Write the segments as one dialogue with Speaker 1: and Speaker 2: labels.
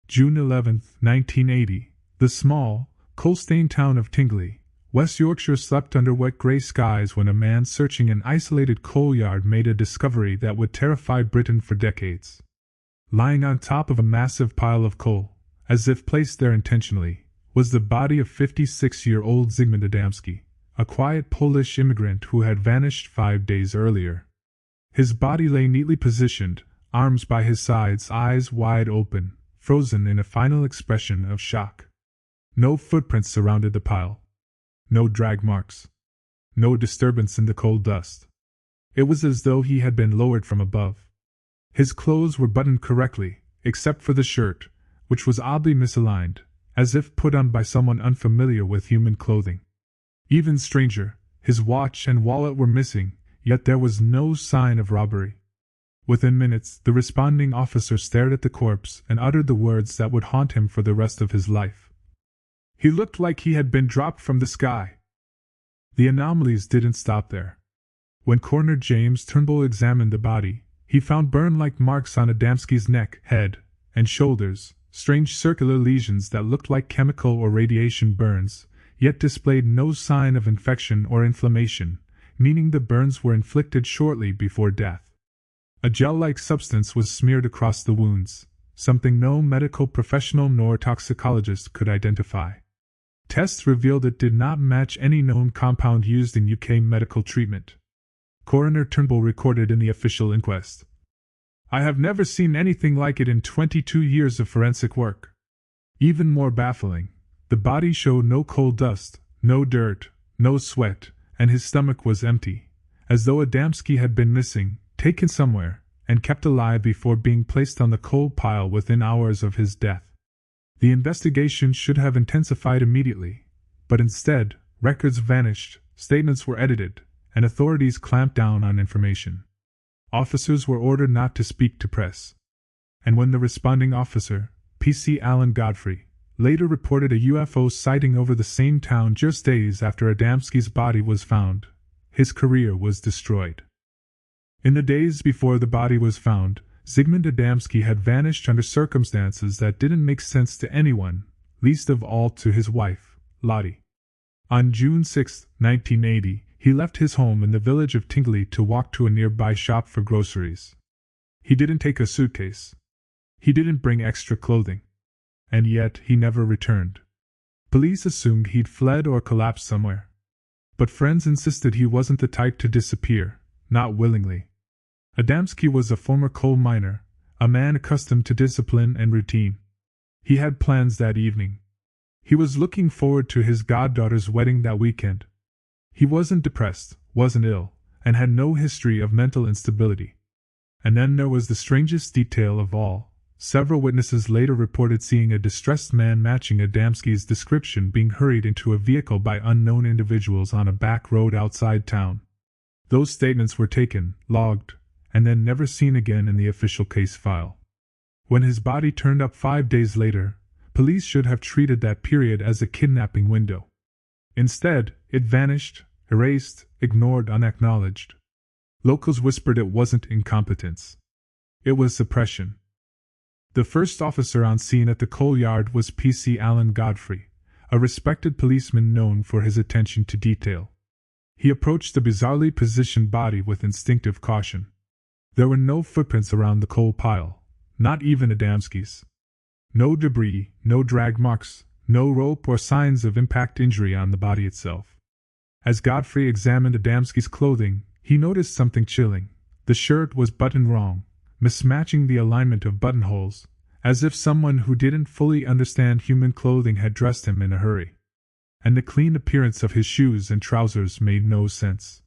Speaker 1: June 11, 1980, the small, coal-stained town of Tingley, West Yorkshire slept under wet grey skies when a man searching an isolated coal yard made a discovery that would terrify Britain for decades. Lying on top of a massive pile of coal, as if placed there intentionally, was the body of 56-year-old Zigmund Adamski, a quiet Polish immigrant who had vanished 5 days earlier. His body lay neatly positioned, arms by his sides, eyes wide open, frozen in a final expression of shock. No footprints surrounded the pile. No drag marks. No disturbance in the coal dust. It was as though he had been lowered from above. His clothes were buttoned correctly, except for the shirt, which was oddly misaligned, as if put on by someone unfamiliar with human clothing. Even stranger, his watch and wallet were missing, yet there was no sign of robbery. Within minutes, the responding officer stared at the corpse and uttered the words that would haunt him for the rest of his life. He looked like he had been dropped from the sky. The anomalies didn't stop there. When Coroner James Turnbull examined the body, he found burn-like marks on Adamski's neck, head, and shoulders, strange circular lesions that looked like chemical or radiation burns, yet displayed no sign of infection or inflammation, meaning the burns were inflicted shortly before death. A gel-like substance was smeared across the wounds, something no medical professional nor toxicologist could identify. Tests revealed it did not match any known compound used in UK medical treatment. Coroner Turnbull recorded in the official inquest. "I have never seen anything like it in 22 years of forensic work." Even more baffling, the body showed no coal dust, no dirt, no sweat, and his stomach was empty, as though Adamski had been missing, taken somewhere, and kept alive before being placed on the coal pile within hours of his death. The investigation should have intensified immediately, but instead, records vanished, statements were edited, and authorities clamped down on information. Officers were ordered not to speak to press. And when the responding officer, P.C. Alan Godfrey, later reported a UFO sighting over the same town just days after Adamski's body was found, his career was destroyed. In the days before the body was found, Zigmund Adamski had vanished under circumstances that didn't make sense to anyone, least of all to his wife, Lottie. On June 6, 1980, he left his home in the village of Tingley to walk to a nearby shop for groceries. He didn't take a suitcase. He didn't bring extra clothing. And yet he never returned. Police assumed he'd fled or collapsed somewhere. But friends insisted he wasn't the type to disappear, not willingly. Adamski was a former coal miner, a man accustomed to discipline and routine. He had plans that evening. He was looking forward to his goddaughter's wedding that weekend. He wasn't depressed, wasn't ill, and had no history of mental instability. And then there was the strangest detail of all. Several witnesses later reported seeing a distressed man matching Adamski's description being hurried into a vehicle by unknown individuals on a back road outside town. Those statements were taken, logged, and then never seen again in the official case file. When his body turned up 5 days later, police should have treated that period as a kidnapping window. Instead, it vanished, erased, ignored, unacknowledged. Locals whispered it wasn't incompetence. It was suppression. The first officer on scene at the coal yard was P.C. Alan Godfrey, a respected policeman known for his attention to detail. He approached the bizarrely positioned body with instinctive caution. There were no footprints around the coal pile, not even Adamski's. No debris, no drag marks, no rope or signs of impact injury on the body itself. As Godfrey examined Adamski's clothing, he noticed something chilling. The shirt was buttoned wrong, mismatching the alignment of buttonholes, as if someone who didn't fully understand human clothing had dressed him in a hurry. And the clean appearance of his shoes and trousers made no sense.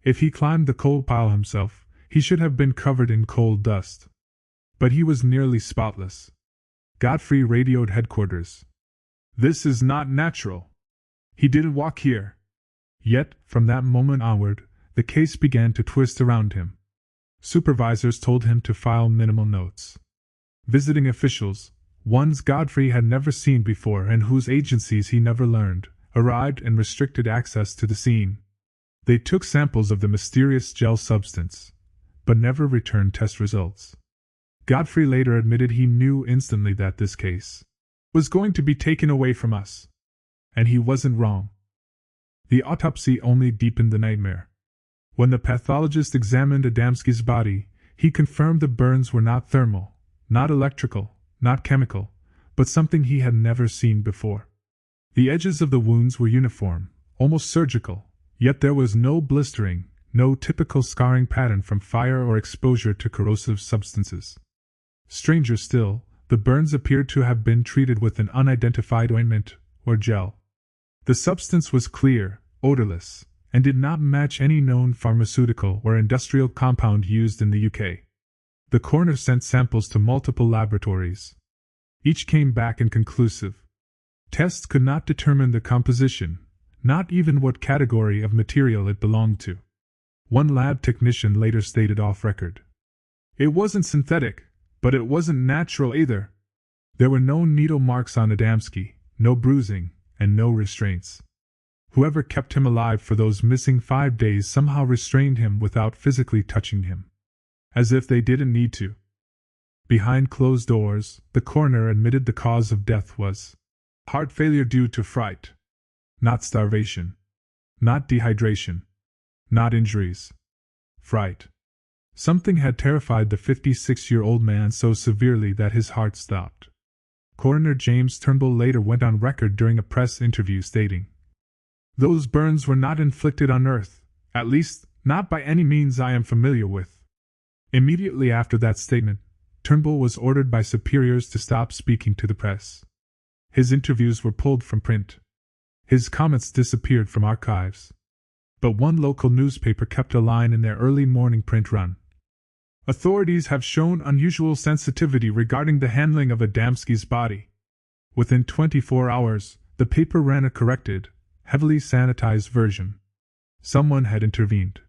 Speaker 1: If he climbed the coal pile himself, he should have been covered in coal dust. But he was nearly spotless. Godfrey radioed headquarters. "This is not natural. He didn't walk here." Yet, from that moment onward, the case began to twist around him. Supervisors told him to file minimal notes. Visiting officials, ones Godfrey had never seen before and whose agencies he never learned, arrived and restricted access to the scene. They took samples of the mysterious gel substance, but never returned test results. Godfrey later admitted he knew instantly that this case was going to be taken away from us. And he wasn't wrong. The autopsy only deepened the nightmare. When the pathologist examined Adamski's body, he confirmed the burns were not thermal, not electrical, not chemical, but something he had never seen before. The edges of the wounds were uniform, almost surgical, yet there was no blistering, no typical scarring pattern from fire or exposure to corrosive substances. Stranger still, the burns appeared to have been treated with an unidentified ointment or gel. The substance was clear, odorless, and did not match any known pharmaceutical or industrial compound used in the UK. The coroner sent samples to multiple laboratories. Each came back inconclusive. Tests could not determine the composition, not even what category of material it belonged to. One lab technician later stated off record, "It wasn't synthetic, but it wasn't natural either." There were no needle marks on Adamski, no bruising, and no restraints. Whoever kept him alive for those missing 5 days somehow restrained him without physically touching him. As if they didn't need to. Behind closed doors, the coroner admitted the cause of death was heart failure due to fright. Not starvation. Not dehydration. Not injuries. Fright. Something had terrified the 56-year-old man so severely that his heart stopped. Coroner James Turnbull later went on record during a press interview stating, "Those burns were not inflicted on Earth, at least, not by any means I am familiar with." Immediately after that statement, Turnbull was ordered by superiors to stop speaking to the press. His interviews were pulled from print. His comments disappeared from archives. But one local newspaper kept a line in their early morning print run. "Authorities have shown unusual sensitivity regarding the handling of Adamski's body." Within 24 hours, the paper ran a corrected, heavily sanitized version. Someone had intervened.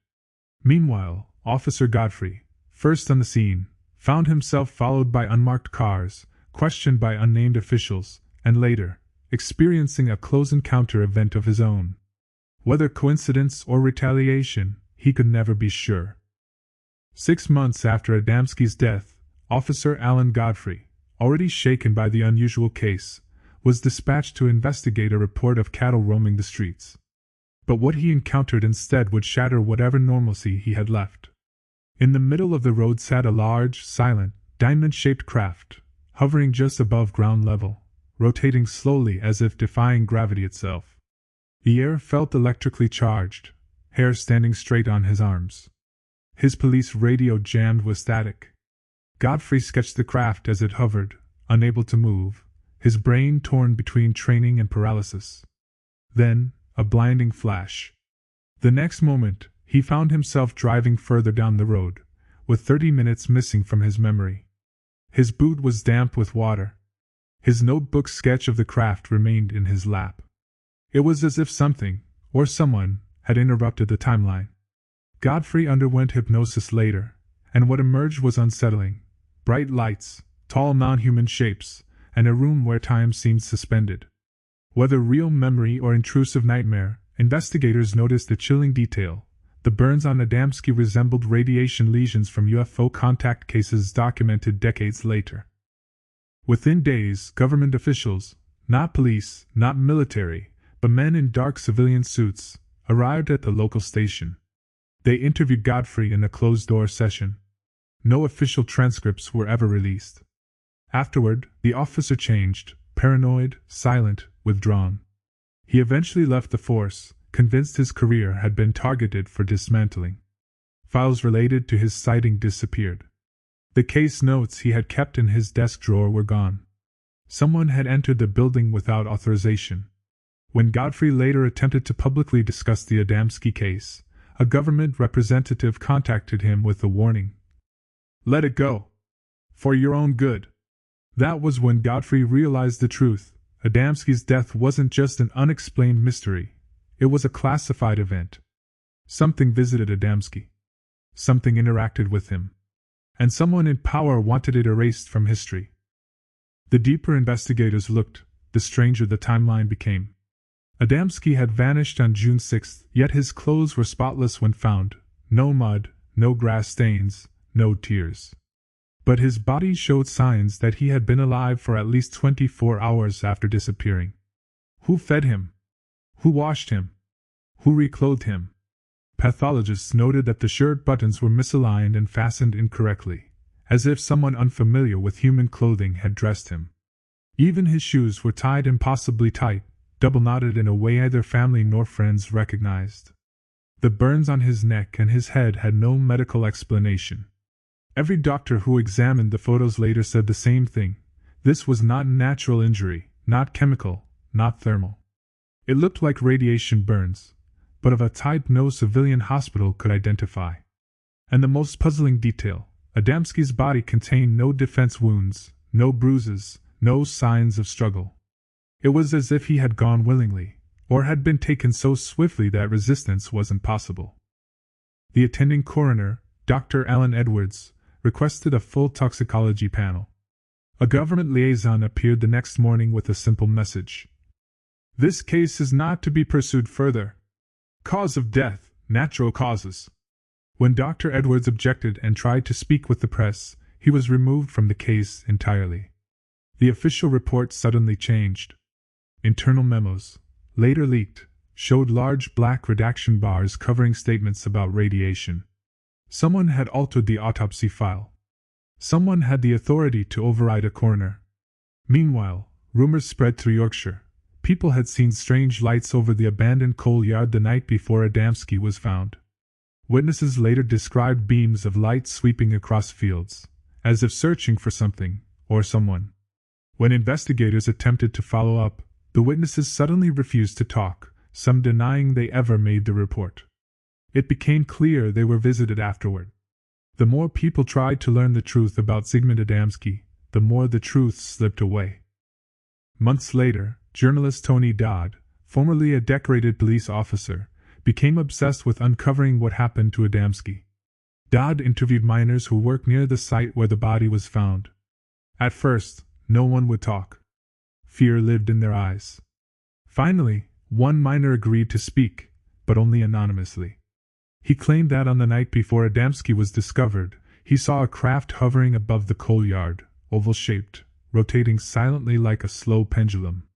Speaker 1: Meanwhile, Officer Godfrey, first on the scene, found himself followed by unmarked cars, questioned by unnamed officials, and later, experiencing a close encounter event of his own. Whether coincidence or retaliation, he could never be sure. 6 months after Adamski's death, Officer Alan Godfrey, already shaken by the unusual case, was dispatched to investigate a report of cattle roaming the streets. But what he encountered instead would shatter whatever normalcy he had left. In the middle of the road sat a large, silent, diamond-shaped craft, hovering just above ground level, rotating slowly as if defying gravity itself. The air felt electrically charged, hair standing straight on his arms. His police radio jammed with static. Godfrey sketched the craft as it hovered, unable to move, his brain torn between training and paralysis. Then, a blinding flash. The next moment, he found himself driving further down the road, with 30 minutes missing from his memory. His boot was damp with water. His notebook sketch of the craft remained in his lap. It was as if something, or someone, had interrupted the timeline. Godfrey underwent hypnosis later, and what emerged was unsettling. Bright lights, tall non-human shapes, and a room where time seemed suspended. Whether real memory or intrusive nightmare, investigators noticed a chilling detail. The burns on Adamski resembled radiation lesions from UFO contact cases documented decades later. Within days, government officials, not police, not military, but men in dark civilian suits, arrived at the local station. They interviewed Godfrey in a closed-door session. No official transcripts were ever released. Afterward, the officer changed, paranoid, silent, withdrawn. He eventually left the force, convinced his career had been targeted for dismantling. Files related to his sighting disappeared. The case notes he had kept in his desk drawer were gone. Someone had entered the building without authorization. When Godfrey later attempted to publicly discuss the Adamski case, a government representative contacted him with the warning, "Let it go. For your own good." That was when Godfrey realized the truth. Adamski's death wasn't just an unexplained mystery. It was a classified event. Something visited Adamski. Something interacted with him. And someone in power wanted it erased from history. The deeper investigators looked, the stranger the timeline became. Adamski had vanished on June 6, yet his clothes were spotless when found. No mud, no grass stains, no tears. But his body showed signs that he had been alive for at least 24 hours after disappearing. Who fed him? Who washed him? Who reclothed him? Pathologists noted that the shirt buttons were misaligned and fastened incorrectly, as if someone unfamiliar with human clothing had dressed him. Even his shoes were tied impossibly tight, double-knotted in a way neither family nor friends recognized. The burns on his neck and his head had no medical explanation. Every doctor who examined the photos later said the same thing. This was not natural injury, not chemical, not thermal. It looked like radiation burns, but of a type no civilian hospital could identify. And the most puzzling detail, Adamski's body contained no defense wounds, no bruises, no signs of struggle. It was as if he had gone willingly, or had been taken so swiftly that resistance was impossible. The attending coroner, Dr. Alan Edwards, requested a full toxicology panel. A government liaison appeared the next morning with a simple message. This case is not to be pursued further. Cause of death, natural causes. When Dr. Edwards objected and tried to speak with the press, he was removed from the case entirely. The official report suddenly changed. Internal memos, later leaked, showed large black redaction bars covering statements about radiation. Someone had altered the autopsy file. Someone had the authority to override a coroner. Meanwhile, rumors spread through Yorkshire. People had seen strange lights over the abandoned coal yard the night before Adamski was found. Witnesses later described beams of light sweeping across fields, as if searching for something, or someone. When investigators attempted to follow up, the witnesses suddenly refused to talk, some denying they ever made the report. It became clear they were visited afterward. The more people tried to learn the truth about Zigmund Adamski, the more the truth slipped away. Months later, journalist Tony Dodd, formerly a decorated police officer, became obsessed with uncovering what happened to Adamski. Dodd interviewed miners who worked near the site where the body was found. At first, no one would talk. Fear lived in their eyes. Finally, one miner agreed to speak, but only anonymously. He claimed that on the night before Adamski was discovered, he saw a craft hovering above the coal yard, oval-shaped, rotating silently like a slow pendulum.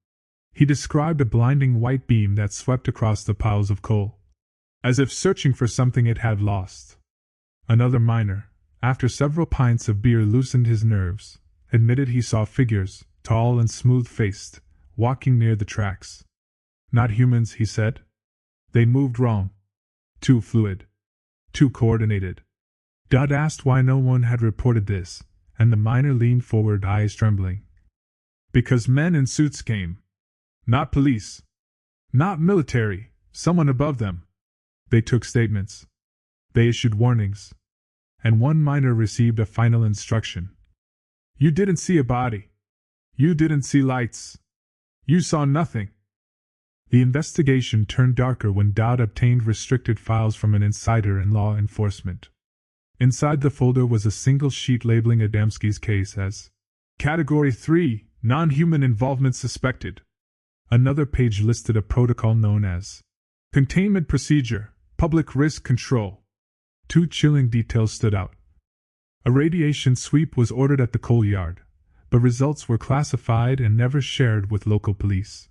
Speaker 1: He described a blinding white beam that swept across the piles of coal, as if searching for something it had lost. Another miner, after several pints of beer loosened his nerves, admitted he saw figures, tall and smooth-faced, walking near the tracks. Not humans, he said. They moved wrong. Too fluid. Too coordinated. Dodd asked why no one had reported this, and the miner leaned forward, eyes trembling. Because men in suits came. Not police. Not military, someone above them. They took statements. They issued warnings. And one miner received a final instruction. You didn't see a body. You didn't see lights. You saw nothing. The investigation turned darker when Dodd obtained restricted files from an insider in law enforcement. Inside the folder was a single sheet labeling Adamski's case as Category 3, Non-Human Involvement Suspected. Another page listed a protocol known as Containment Procedure, Public Risk Control. Two chilling details stood out. A radiation sweep was ordered at the coal yard, but results were classified and never shared with local police.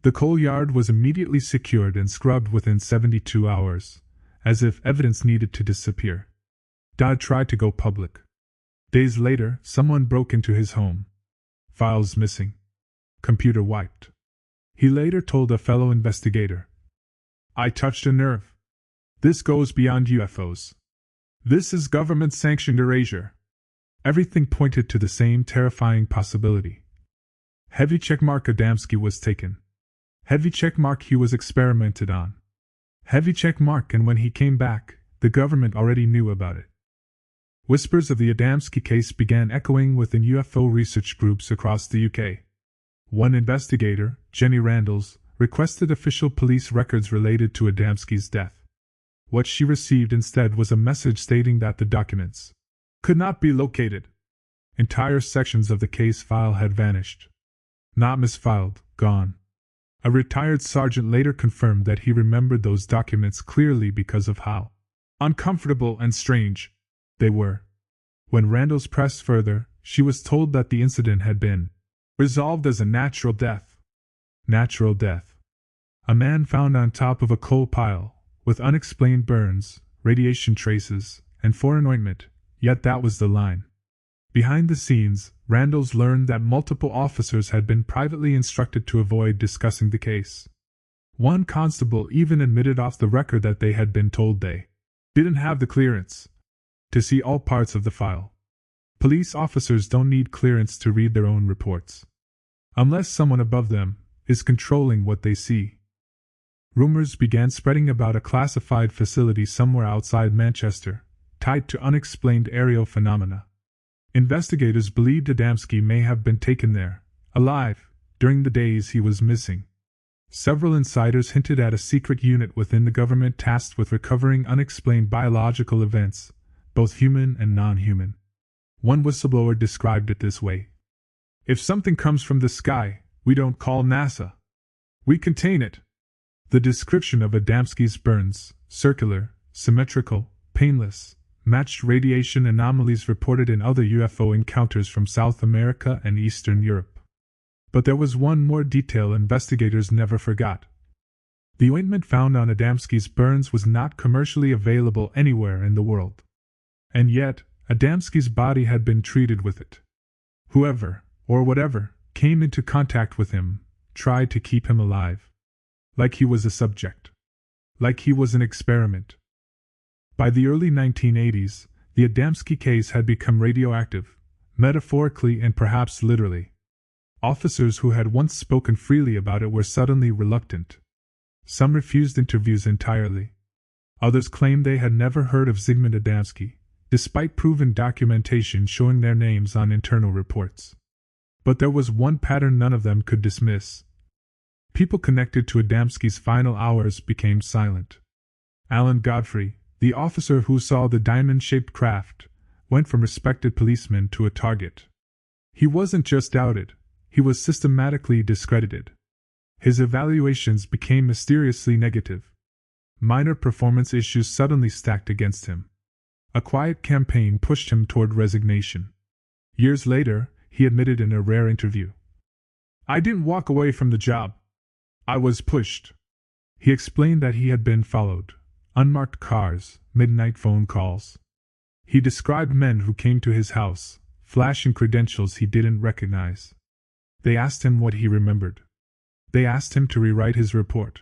Speaker 1: The coal yard was immediately secured and scrubbed within 72 hours, as if evidence needed to disappear. Dodd tried to go public. Days later, someone broke into his home. Files missing. Computer wiped. He later told a fellow investigator, I touched a nerve. This goes beyond UFOs. This is government-sanctioned erasure. Everything pointed to the same terrifying possibility. Heavy checkmark Adamski was taken. Heavy checkmark he was experimented on. Heavy checkmark, and when he came back, the government already knew about it. Whispers of the Adamski case began echoing within UFO research groups across the UK. One investigator, Jenny Randalls, requested official police records related to Adamski's death. What she received instead was a message stating that the documents could not be located. Entire sections of the case file had vanished. Not misfiled, gone. A retired sergeant later confirmed that he remembered those documents clearly because of how uncomfortable and strange they were. When Randalls pressed further, she was told that the incident had been resolved as a natural death. Natural death. A man found on top of a coal pile, with unexplained burns, radiation traces, and foreign ointment, yet that was the line. Behind the scenes, Randalls learned that multiple officers had been privately instructed to avoid discussing the case. One constable even admitted off the record that they had been told they didn't have the clearance to see all parts of the file. Police officers don't need clearance to read their own reports, unless someone above them is controlling what they see. Rumors began spreading about a classified facility somewhere outside Manchester, tied to unexplained aerial phenomena. Investigators believed Adamski may have been taken there, alive, during the days he was missing. Several insiders hinted at a secret unit within the government tasked with recovering unexplained biological events, both human and non-human. One whistleblower described it this way: "If something comes from the sky, we don't call NASA. We contain it." The description of Adamski's burns, circular, symmetrical, painless, matched radiation anomalies reported in other UFO encounters from South America and Eastern Europe. But there was one more detail investigators never forgot. The ointment found on Adamski's burns was not commercially available anywhere in the world. And yet, Adamski's body had been treated with it. Whoever, or whatever, came into contact with him, tried to keep him alive. Like he was a subject. Like he was an experiment. By the early 1980s, the Adamski case had become radioactive, metaphorically and perhaps literally. Officers who had once spoken freely about it were suddenly reluctant. Some refused interviews entirely. Others claimed they had never heard of Zigmund Adamski, despite proven documentation showing their names on internal reports. But there was one pattern none of them could dismiss. People connected to Adamski's final hours became silent. Alan Godfrey, the officer who saw the diamond-shaped craft, went from respected policeman to a target. He wasn't just doubted, he was systematically discredited. His evaluations became mysteriously negative. Minor performance issues suddenly stacked against him. A quiet campaign pushed him toward resignation. Years later, he admitted in a rare interview, "I didn't walk away from the job. I was pushed." He explained that he had been followed. Unmarked cars, midnight phone calls. He described men who came to his house, flashing credentials he didn't recognize. They asked him what he remembered. They asked him to rewrite his report.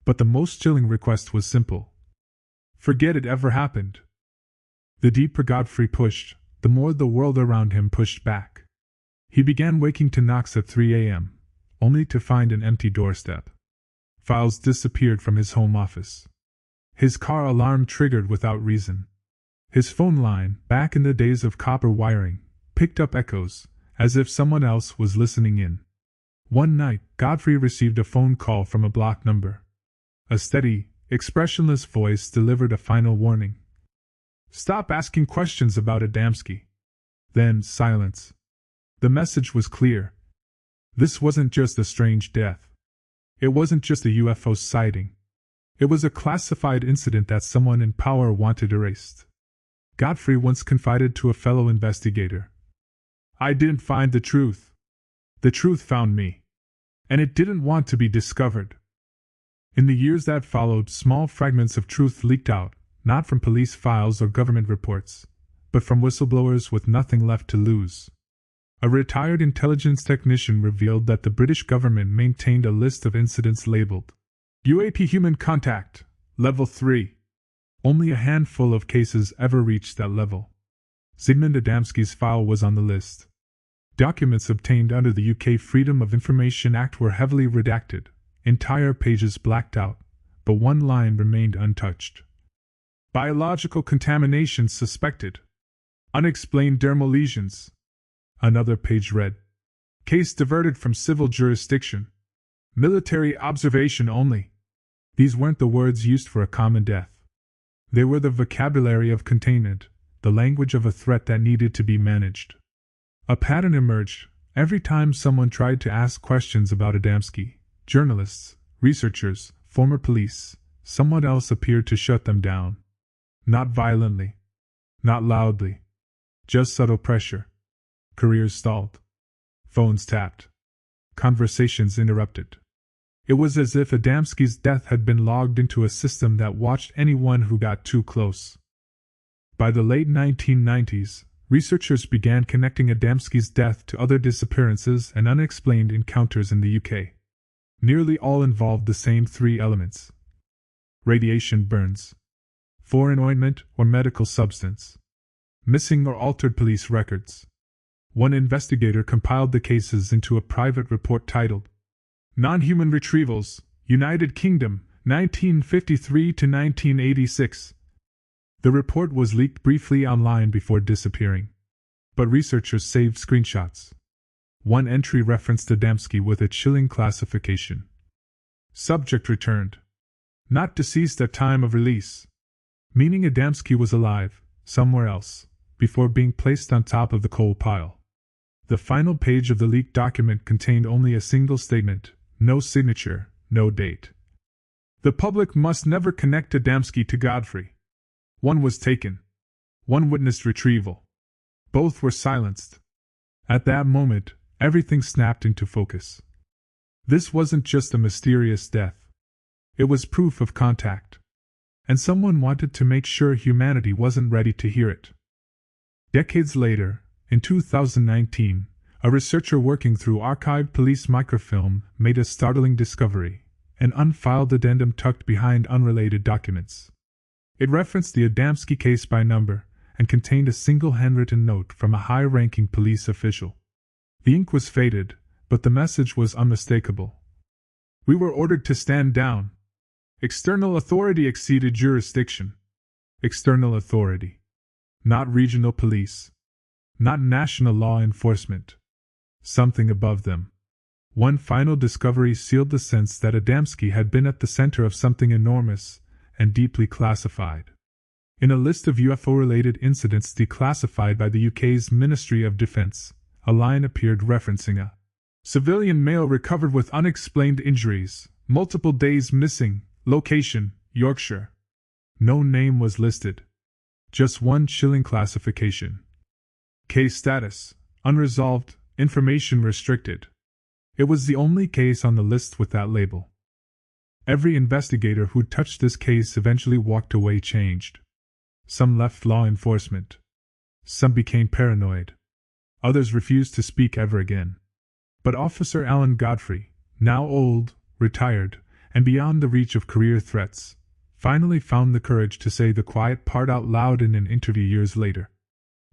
Speaker 1: But the most chilling request was simple: forget it ever happened. The deeper Godfrey pushed, the more the world around him pushed back. He began waking to knocks at 3 a.m., only to find an empty doorstep. Files disappeared from his home office. His car alarm triggered without reason. His phone line, back in the days of copper wiring, picked up echoes, as if someone else was listening in. One night, Godfrey received a phone call from a blocked number. A steady, expressionless voice delivered a final warning. "Stop asking questions about Adamski." Then silence. The message was clear. This wasn't just a strange death. It wasn't just a UFO sighting. It was a classified incident that someone in power wanted erased. Godfrey once confided to a fellow investigator, "I didn't find the truth. The truth found me. And it didn't want to be discovered." In the years that followed, small fragments of truth leaked out, not from police files or government reports, but from whistleblowers with nothing left to lose. A retired intelligence technician revealed that the British government maintained a list of incidents labeled UAP human contact, level 3. Only a handful of cases ever reached that level. Zigmund Adamski's file was on the list. Documents obtained under the UK Freedom of Information Act were heavily redacted, entire pages blacked out, but one line remained untouched. Biological contamination suspected. Unexplained dermal lesions. Another page read, "Case diverted from civil jurisdiction. Military observation only." These weren't the words used for a common death. They were the vocabulary of containment, the language of a threat that needed to be managed. A pattern emerged. Every time someone tried to ask questions about Adamski, journalists, researchers, former police, someone else appeared to shut them down. Not violently. Not loudly. Just subtle pressure. Careers stalled. Phones tapped. Conversations interrupted. It was as if Adamski's death had been logged into a system that watched anyone who got too close. By the late 1990s, researchers began connecting Adamski's death to other disappearances and unexplained encounters in the UK. Nearly all involved the same three elements: radiation burns, foreign ointment or medical substance, missing or altered police records. One investigator compiled the cases into a private report titled Non-Human Retrievals, United Kingdom, 1953 to 1986. The report was leaked briefly online before disappearing, but researchers saved screenshots. One entry referenced Adamski with a chilling classification. Subject returned. Not deceased at time of release. Meaning Adamski was alive, somewhere else, before being placed on top of the coal pile. The final page of the leaked document contained only a single statement: no signature, no date. The public must never connect Adamski to Godfrey. One was taken. One witnessed retrieval. Both were silenced. At that moment, everything snapped into focus. This wasn't just a mysterious death. It was proof of contact. And someone wanted to make sure humanity wasn't ready to hear it. Decades later, in 2019, a researcher working through archived police microfilm made a startling discovery: an unfiled addendum tucked behind unrelated documents. It referenced the Adamski case by number and contained a single handwritten note from a high-ranking police official. The ink was faded, but the message was unmistakable. We were ordered to stand down. External authority exceeded jurisdiction. External authority. Not regional police. Not national law enforcement. Something above them. One final discovery sealed the sense that Adamski had been at the center of something enormous and deeply classified. In a list of UFO-related incidents declassified by the UK's Ministry of Defence, a line appeared referencing a civilian male recovered with unexplained injuries, multiple days missing, location, Yorkshire. No name was listed. Just one chilling classification. Case status: unresolved, information restricted. It was the only case on the list with that label. Every investigator who touched this case eventually walked away changed. Some left law enforcement. Some became paranoid. Others refused to speak ever again. But Officer Alan Godfrey, now old, retired, and beyond the reach of career threats, finally found the courage to say the quiet part out loud in an interview years later.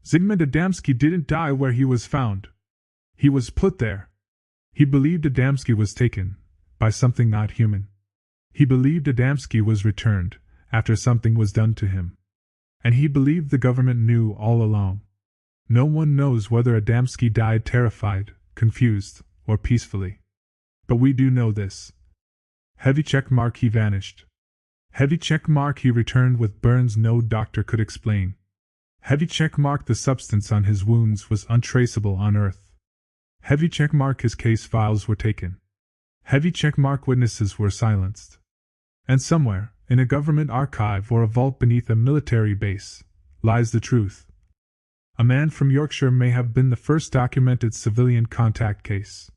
Speaker 1: Zigmund Adamski didn't die where he was found. He was put there. He believed Adamski was taken by something not human. He believed Adamski was returned after something was done to him. And he believed the government knew all along. No one knows whether Adamski died terrified, confused, or peacefully. But we do know this. Heavy check mark: he vanished. Heavy check mark: he returned with burns no doctor could explain. Heavy check mark: the substance on his wounds was untraceable on Earth. Heavy check mark: his case files were taken. Heavy check mark: witnesses were silenced. And somewhere, in a government archive or a vault beneath a military base, lies the truth. A man from Yorkshire may have been the first documented civilian contact case.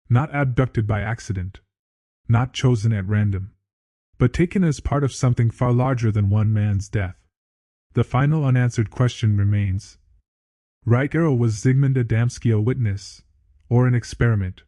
Speaker 1: Not abducted by accident. Not chosen at random. But taken as part of something far larger than one man's death. The final unanswered question remains. Right arrow: was Zigmund Adamski a witness, or an experiment?